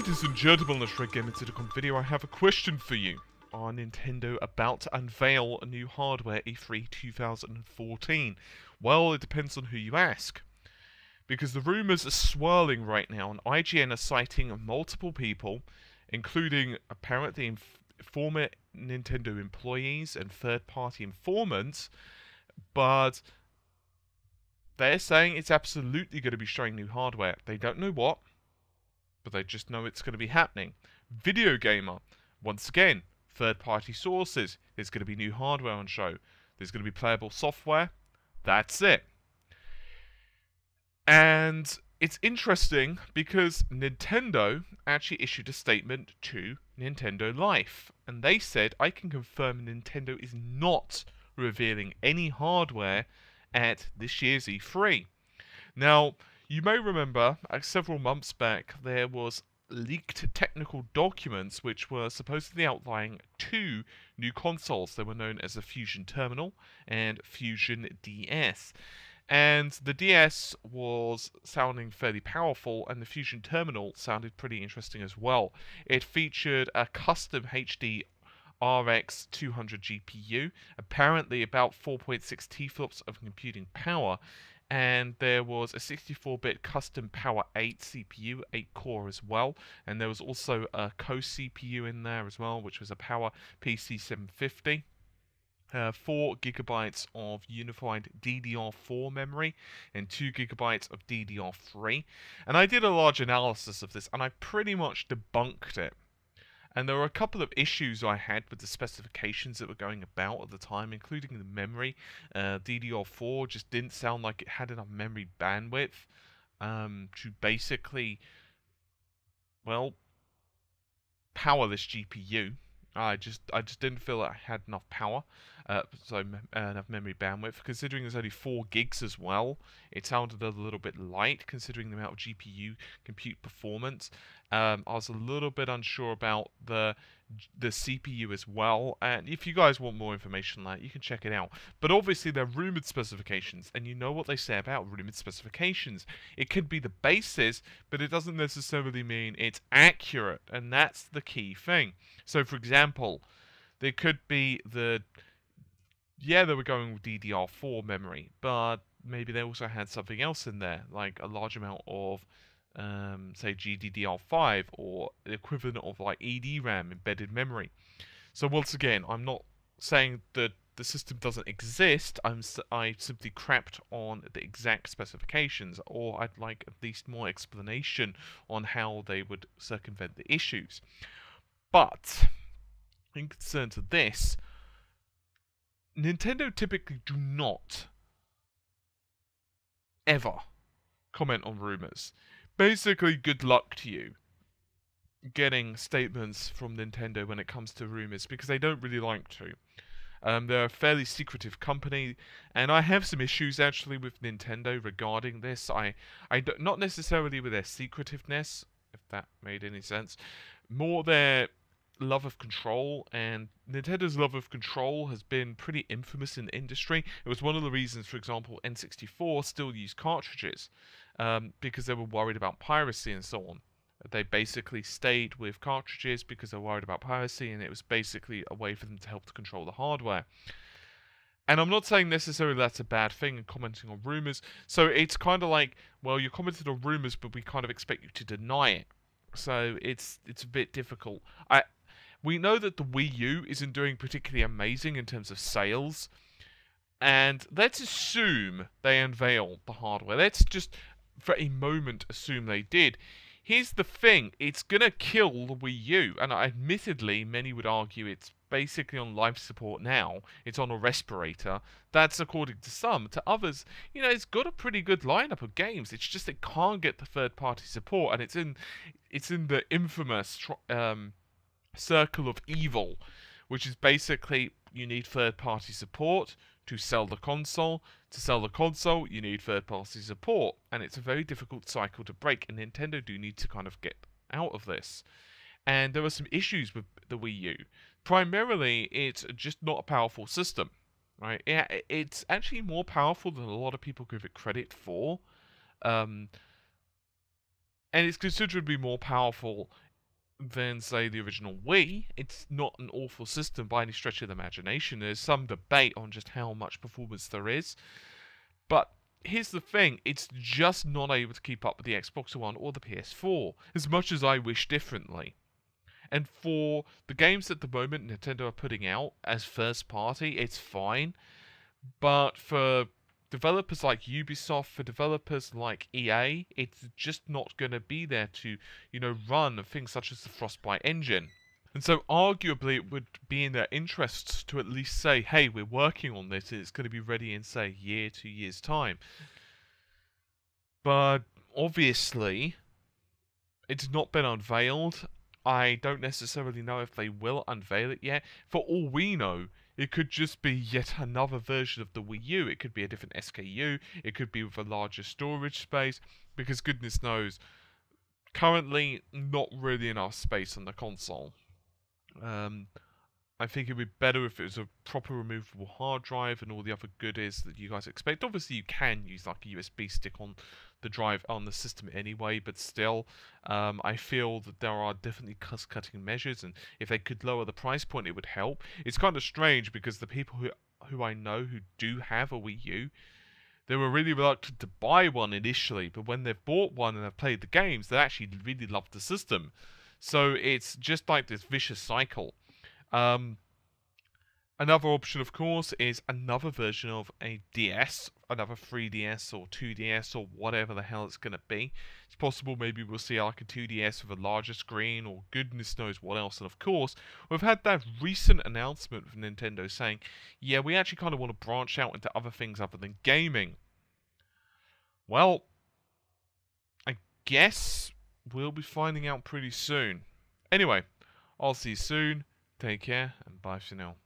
Ladies and gentlemen, let's Red Game into the video. I have a question for you. Are Nintendo about to unveil a new hardware E3 2014? Well, it depends on who you ask. Because the rumours are swirling right now, and IGN are citing multiple people, including apparently former Nintendo employees and third-party informants, but they're saying it's absolutely going to be showing new hardware. They don't know what, but they just know it's going to be happening. Video Gamer, once again, third-party sources. There's going to be new hardware on show. There's going to be playable software. That's it. And it's interesting because Nintendo actually issued a statement to Nintendo Life. And they said, I can confirm Nintendo is not revealing any hardware at this year's E3. Now, you may remember, several months back, there was leaked technical documents which were supposedly outlining two new consoles. They were known as the Fusion Terminal and Fusion DS. And the DS was sounding fairly powerful, and the Fusion Terminal sounded pretty interesting as well. It featured a custom HD RX 200 GPU, apparently about 4.6 teraflops of computing power, and there was a 64-bit custom Power 8 CPU, 8-core as well, and there was also a co-CPU in there as well, which was a Power PC 750. 4 gigabytes of unified DDR4 memory and 2 gigabytes of DDR3. And I did a large analysis of this, and I pretty much debunked it. And there were a couple of issues I had with the specifications that were going about at the time, including the memory. DDR4 just didn't sound like it had enough memory bandwidth to basically, well, power this GPU. I just didn't feel it had enough power, enough memory bandwidth. Considering there's only 4 gigs as well, it sounded a little bit light considering the amount of GPU compute performance. I was a little bit unsure about the CPU as well, and if you guys want more information on that, you can check it out. But obviously they're rumored specifications, and you know what they say about rumored specifications. It could be the basis, but it doesn't necessarily mean it's accurate, and that's the key thing. So for example, there could be they were going with DDR4 memory, but maybe they also had something else in there, like a large amount of say GDDR5 or the equivalent of like EDRAM, embedded memory. So once again, I'm not saying that the system doesn't exist. I simply crapped on the exact specifications, or I'd like at least more explanation on how they would circumvent the issues. But in concern to this, Nintendo typically do not ever comment on rumors. Basically, good luck to you getting statements from Nintendo when it comes to rumors, because they don't really like to. They're a fairly secretive company, and I have some issues actually with Nintendo regarding this. Not necessarily with their secretiveness, if that made any sense, more their love of control, and Nintendo's love of control has been pretty infamous in the industry. It was one of the reasons, for example, N64 still used cartridges, because they were worried about piracy and so on. They basically stayed with cartridges because they were worried about piracy, and it was basically a way for them to help to control the hardware. And I'm not saying necessarily that's a bad thing and commenting on rumors. So it's kind of like, well, you commented on rumors, but we kind of expect you to deny it. So it's a bit difficult. We know that the Wii U isn't doing particularly amazing in terms of sales, and let's assume they unveil the hardware. Let's just, for a moment, assume they did. Here's the thing, it's gonna kill the Wii U, and admittedly, many would argue it's basically on life support now. It's on a respirator. That's according to some. To others, you know, it's got a pretty good lineup of games. It's just it can't get the third-party support, and it's in the infamous circle of evil, which is basically you need third-party support to sell the console. To sell the console, you need third-party support, and it's a very difficult cycle to break, and Nintendo do need to kind of get out of this. And there are some issues with the Wii U. Primarily, it's just not a powerful system, right? It's actually more powerful than a lot of people give it credit for. And it's considerably more powerful than, say, the original Wii. It's not an awful system by any stretch of the imagination. There's some debate on just how much performance there is. But here's the thing, it's just not able to keep up with the Xbox One or the PS4, as much as I wish differently. And for the games at the moment Nintendo are putting out as first party, it's fine. But for developers like Ubisoft, for developers like EA, it's just not going to be there to, run things such as the Frostbite engine. And so arguably it would be in their interests to at least say, hey, we're working on this, it's going to be ready in, say, a year, 2 years' time. But obviously, it's not been unveiled. I don't necessarily know if they will unveil it yet. For all we know, it could just be yet another version of the Wii U. It could be a different SKU. It could be with a larger storage space. Because goodness knows, currently, not really enough space on the console. I think it would be better if it was a proper removable hard drive and all the other goodies that you guys expect. Obviously, you can use like a USB stick on the drive on the system anyway, but still, I feel that there are definitely cost-cutting measures, and if they could lower the price point, it would help. It's kind of strange because the people who I know who do have a Wii U, they were really reluctant to buy one initially, but when they've bought one and have played the games, they actually really love the system. So it's just like this vicious cycle. Another option, of course, is another version of a DS, another 3DS or 2DS or whatever the hell it's going to be. It's possible maybe we'll see like a 2DS with a larger screen or goodness knows what else. And of course, we've had that recent announcement from Nintendo saying, yeah, we actually kind of want to branch out into other things other than gaming. Well, I guess we'll be finding out pretty soon. Anyway, I'll see you soon. Take care, and bye for now.